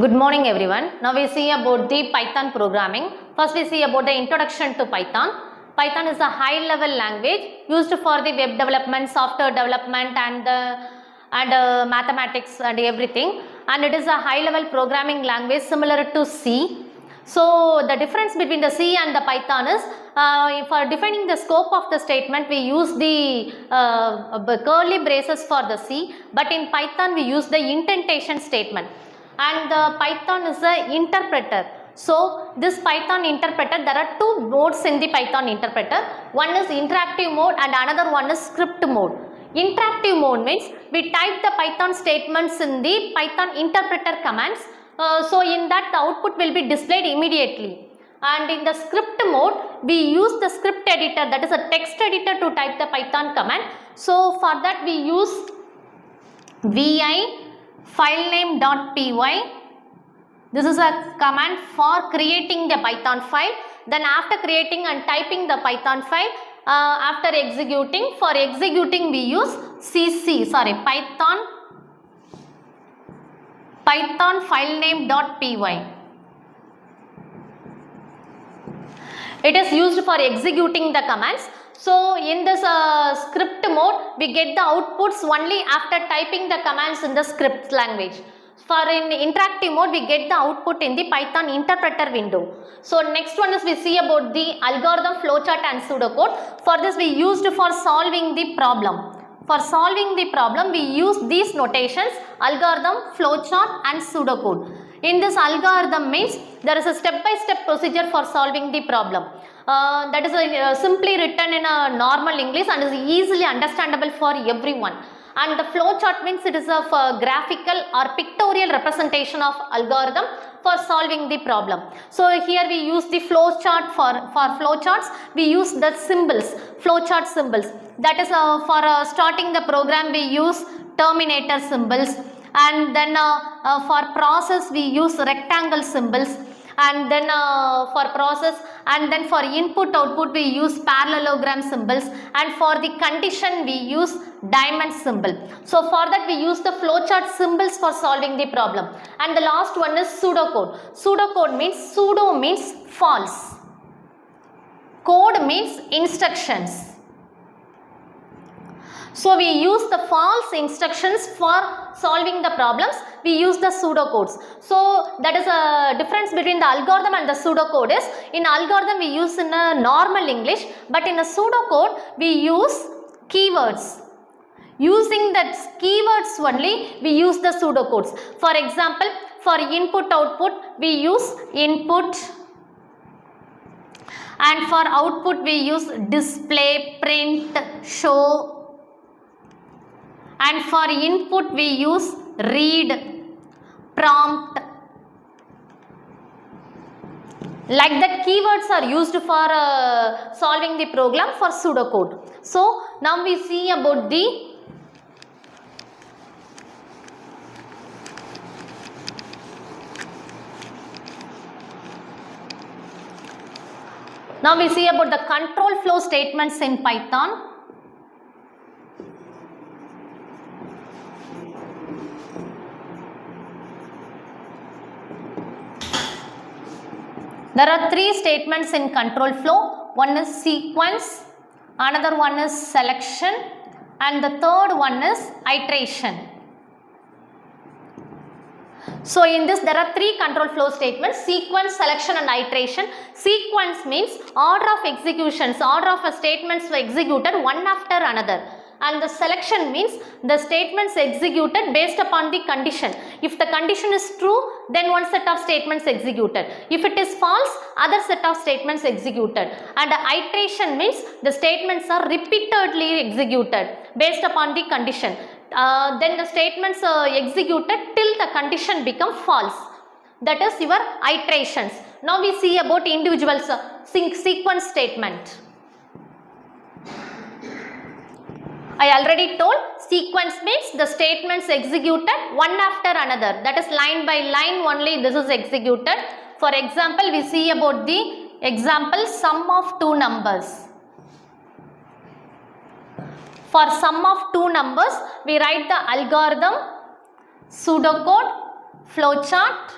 Good morning everyone. Now we see about the Python programming. First we see about the introduction to Python. Python is a high level language used for the web development, software development and mathematics and everything, and it is a high level programming language similar to C. So the difference between the C and the Python is for defining the scope of the statement we use the curly braces for the C, but in Python we use the indentation statement. And the Python is an interpreter. So this Python interpreter, there are two modes in the Python interpreter. One is interactive mode and another one is script mode. Interactive mode means we type the Python statements in the Python interpreter commands. So in that the output will be displayed immediately. And in the script mode, we use the script editor, that is a text editor, to type the Python command. So for that we use vi filename.py. This is a command for creating the Python file. Then after creating and typing the Python file, after executing, for executing we use Python filename.py. It is used for executing the commands. So in this script mode, we get the outputs only after typing the commands in the script language. For in interactive mode, we get the output in the Python interpreter window. So next one is we see about the algorithm, flowchart and pseudocode. For this we used for solving the problem. For solving the problem, we use these notations: algorithm, flowchart and pseudocode. In this algorithm means there is a step-by-step procedure for solving the problem. That is simply written in a normal English and is easily understandable for everyone. And the flowchart means it is a graphical or pictorial representation of algorithm for solving the problem. So here we use the flowchart. For flowcharts we use the symbols, flowchart symbols. That is for starting the program we use terminator symbols, and then for process we use rectangle symbols, and then for process, and then for input output we use parallelogram symbols, and for the condition we use diamond symbol. So for that we use the flowchart symbols for solving the problem. And the last one is pseudocode. Pseudocode means pseudo means false, code means instructions. So we use the false instructions for solving the problems. We use the pseudocodes. So that is a difference between the algorithm and the pseudocode is, in algorithm we use in a normal English, but in a pseudocode we use keywords. Using that keywords only we use the pseudocodes. For example, for input output we use input, and for output we use display, print, show. And for input we use read, prompt. Like that, keywords are used for solving the program for pseudocode. So now we see about the control flow statements in Python. There are three statements in control flow. One is sequence, another one is selection, and the third one is iteration. So in this there are three control flow statements: sequence, selection and iteration. Sequence means order of executions, order of statements were executed one after another. And the selection means the statements executed based upon the condition. If the condition is true, then one set of statements executed. If it is false, other set of statements executed. And the iteration means the statements are repeatedly executed based upon the condition. Then the statements are executed till the condition become false. That is your iterations. Now we see about individual sequence statement. I already told, sequence means the statements executed one after another. That is line by line only this is executed. For example, we see about the example sum of two numbers. For sum of two numbers, we write the algorithm, pseudocode, flowchart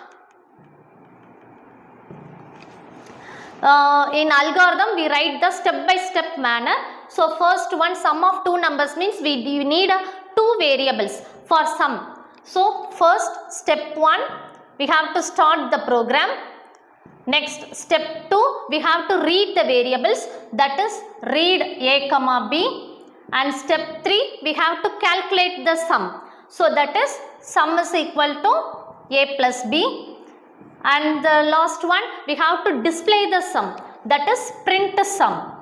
In algorithm we write the step by step manner. So first one, sum of two numbers means we need two variables for sum. So first step 1 we have to start the program. Next step 2 we have to read the variables, that is read a comma b, and step 3 we have to calculate the sum. So that is sum is equal to a plus b, and the last one we have to display the sum, that is print the sum,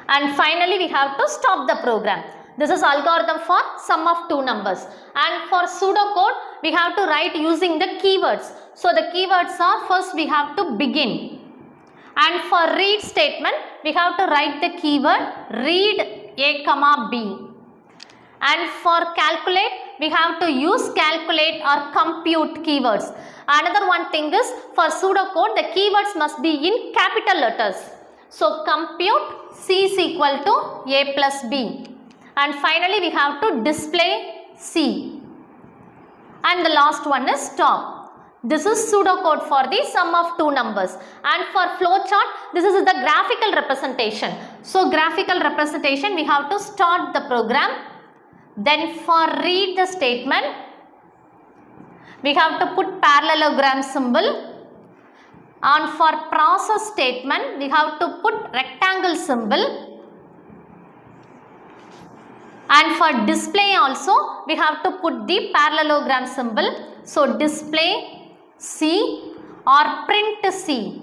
and finally we have to stop the program. This is algorithm for sum of two numbers. And for pseudocode we have to write using the keywords. So the keywords are, first we have to begin, and for read statement we have to write the keyword read a comma b, and for calculate we have to use calculate or compute keywords. Another one thing is, for pseudocode the keywords must be in capital letters. So compute c is equal to a plus b, and finally we have to display c, and the last one is stop. This is pseudocode for the sum of two numbers. And for flowchart, this is the graphical representation. So graphical representation we have to start the program. Then for read the statement we have to put parallelogram symbol, and for process statement we have to put rectangle symbol, and for display also we have to put the parallelogram symbol. So display C or print C,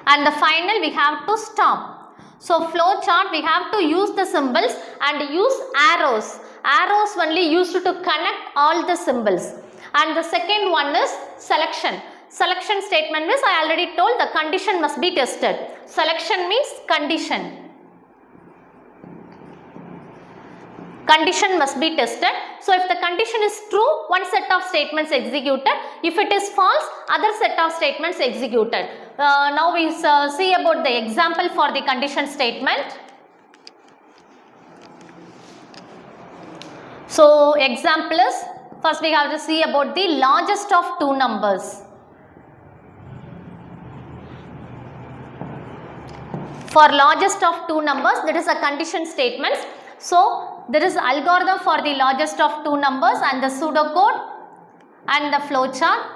and the final we have to stop. So flowchart we have to use the symbols and use arrows. Arrows only used to connect all the symbols. And the second one is selection. Selection statement means, I already told, the condition must be tested. Selection means condition. Condition must be tested. So if the condition is true, one set of statements executed. If it is false, other set of statements executed. Now we see about the example for the condition statement. So example is, first we have to see about the largest of two numbers. For largest of two numbers, that is a condition statement. So there is algorithm for the largest of two numbers and the pseudocode and the flowchart.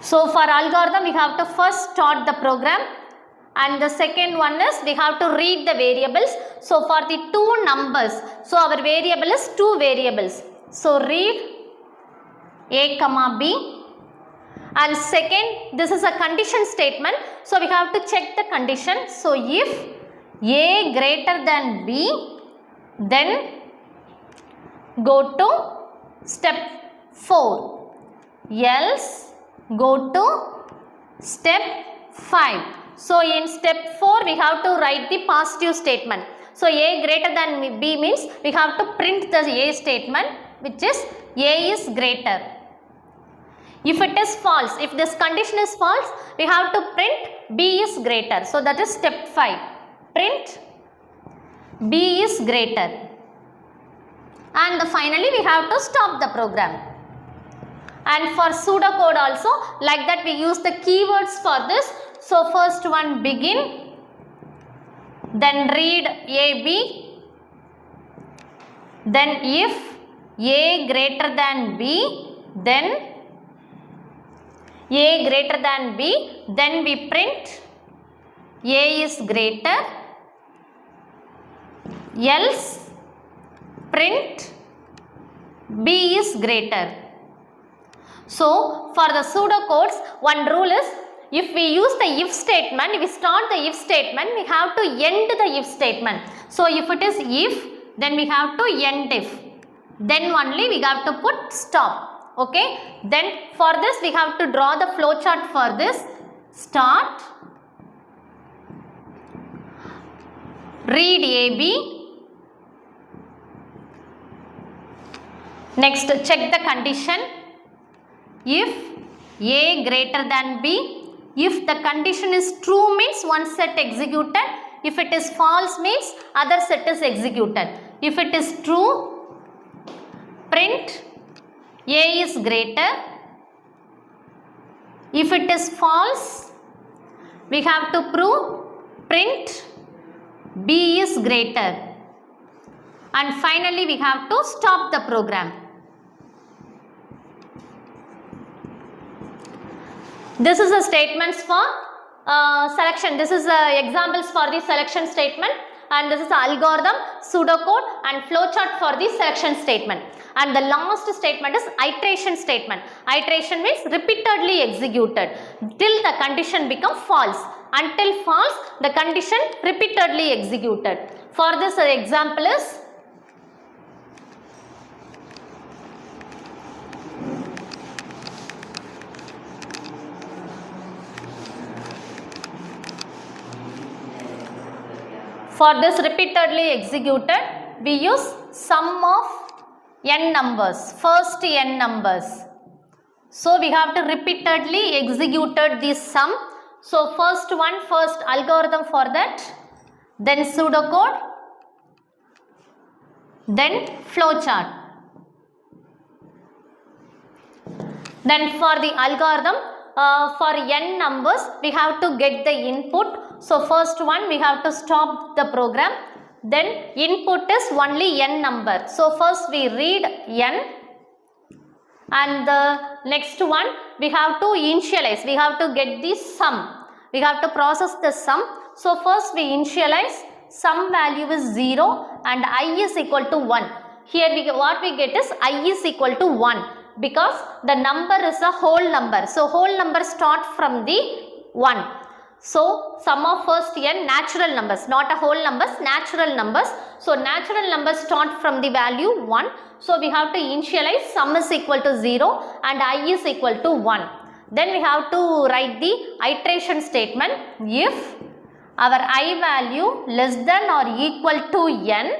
So for algorithm we have to first start the program, and the second one is we have to read the variables. So for the two numbers, so our variable is two variables. So read a comma b, and second this is a condition statement. So we have to check the condition. So if a greater than b, then go to step 4, else go to step 5. So in step 4 we have to write the positive statement. So a greater than b means we have to print the a statement, which is a is greater. If it is false, if this condition is false, we have to print b is greater. So that is step 5. Print b is greater, and finally we have to stop the program. And for pseudocode also like that, we use the keywords for this. So first one begin, then read ab, then if a greater than b, then a greater than b, then we print a is greater, else print b is greater. So for the pseudocodes, one rule is, if we use the if statement, if we start the if statement, we have to end the if statement. So if it is if, then we have to end if, then only we have to put stop. Okay, then for this we have to draw the flowchart for this. Start, read AB, next check the condition. If A greater than B, if the condition is true means one set executed, if it is false means other set is executed. If it is true, print A is greater, If it is false, we have to prove print B is greater. And finally, we have to stop the program. This is the statements for selection. This is the examples for the selection statement, and this is the algorithm, pseudocode and flowchart for the selection statement. And the last statement is iteration statement. Iteration means repeatedly executed till the condition become false. Until false, the condition repeatedly executed. For this example is for this repeatedly executed, we use sum of n numbers, first n numbers. So we have to repeatedly executed this sum. So first algorithm for that, then pseudocode, then flowchart. Then for the algorithm, for n numbers, we have to get the input. So first one, we have to stop the program. Then input is only n number. So first we read n, and the next one we have to initialize. We have to get the sum. We have to process the sum. So first we initialize. Sum value is 0 and I is equal to 1. Here what we get is I is equal to 1 because the number is a whole number. So whole number start from the 1. So sum of first n natural numbers, not a whole numbers, natural numbers. So natural numbers start from the value 1. So we have to initialize sum is equal to 0 and I is equal to 1. Then we have to write the iteration statement. If our I value less than or equal to n,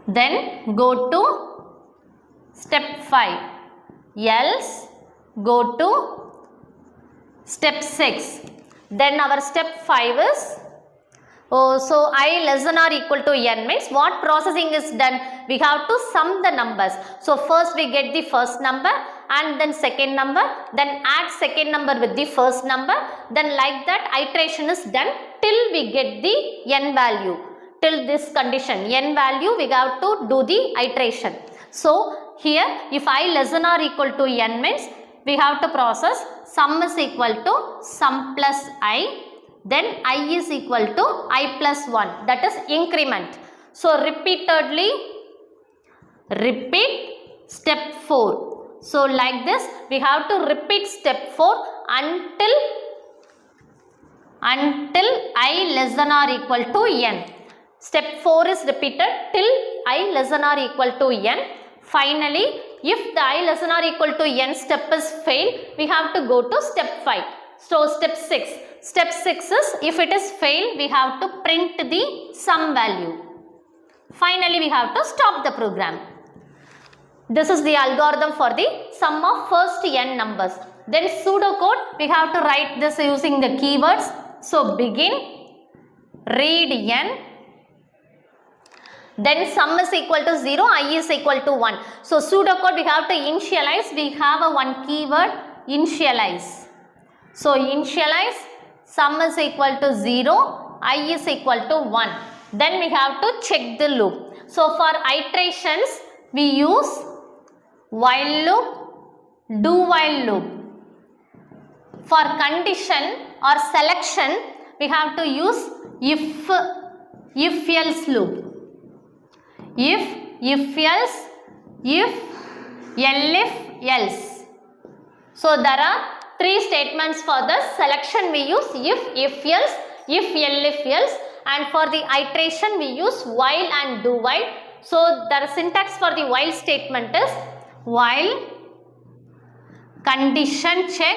then go to step 5. Else go to step 6. Then our step 5 is, so I less than or equal to n means what processing is done? We have to sum the numbers. So first we get the first number and then second number, then add second number with the first number. Then like that iteration is done till we get the n value. Till this condition n value we have to do the iteration. So here if I less than or equal to n means we have to process sum is equal to sum plus I, then I is equal to I plus 1, that is increment. So repeatedly repeat step 4. So like this we have to repeat step 4 until I less than or equal to n. Step 4 is repeated till I less than or equal to n. Finally, if the I less than or equal to n step is failed, we have to go to step 5. So step 6. Step 6 is if it is failed, we have to print the sum value. Finally, we have to stop the program. This is the algorithm for the sum of first n numbers. Then pseudocode, we have to write this using the keywords. So begin, read n, then sum is equal to 0, I is equal to 1. So pseudocode we have to initialize. We have a one keyword, initialize. So initialize, sum is equal to 0, I is equal to 1. Then we have to check the loop. So for iterations we use while loop, do while loop. For condition or selection we have to use if else loop. If else, else. So there are three statements for the selection we use if else, if else, and for the iteration we use while and do while. So the syntax for the while statement is while, condition check,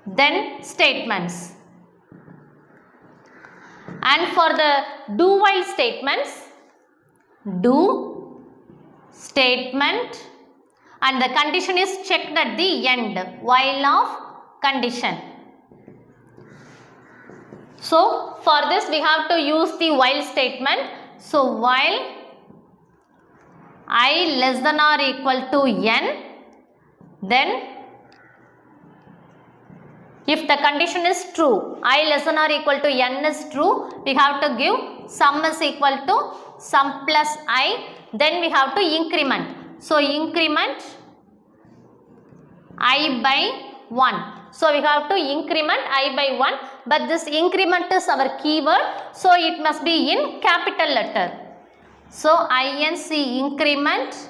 then statements. And for the do while statements, do, statement, and the condition is checked at the end, while of condition. So for this we have to use the while statement. So while I less than or equal to n, Then if the condition is true, I less than or equal to n is true, we have to give sum is equal to sum plus I, then we have to increment. So increment I by 1. So we have to increment I by 1, but this increment is our keyword, so it must be in capital letter. So INC increment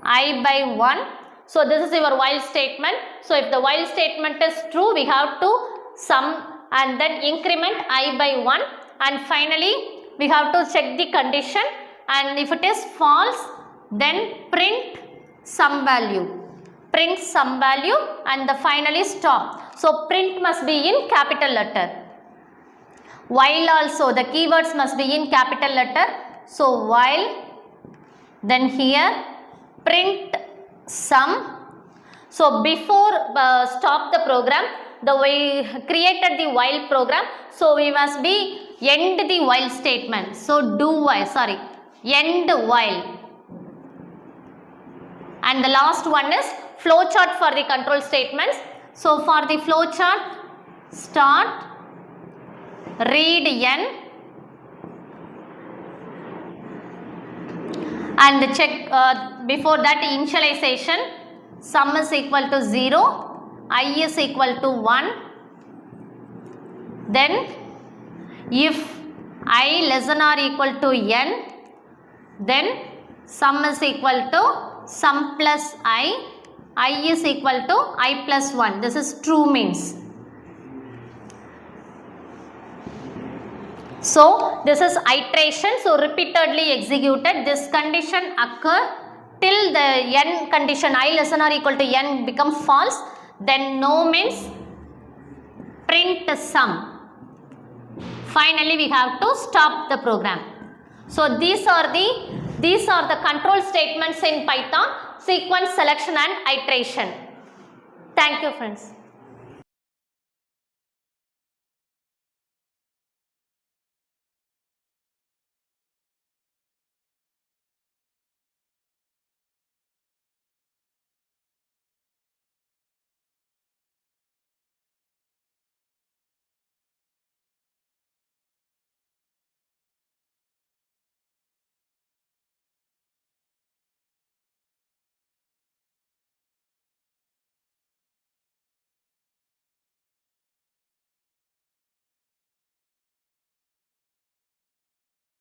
I by 1. So this is your while statement. So if the while statement is true, we have to sum and then increment I by 1, and finally we have to check the condition, and if it is false, then print some value. Print some value and the finally stop. So print must be in capital letter. While also the keywords must be in capital letter. So while, then here print sum. So before stop the program, we created the while program, so we must be end the while statement. So do while, sorry, end while. And the last one is flowchart for the control statements. So for the flowchart, start, read n, and check before that initialization, sum is equal to 0, I is equal to 1. Then if I less than or equal to n, then sum is equal to sum plus I is equal to I plus 1. This is true means. So this is iteration, so repeatedly executed. This condition occur till the n condition I less than or equal to n become false, then no means print sum. Finally we have to stop the program. So these are the control statements in Python: sequence, selection and iteration. Thank you friends.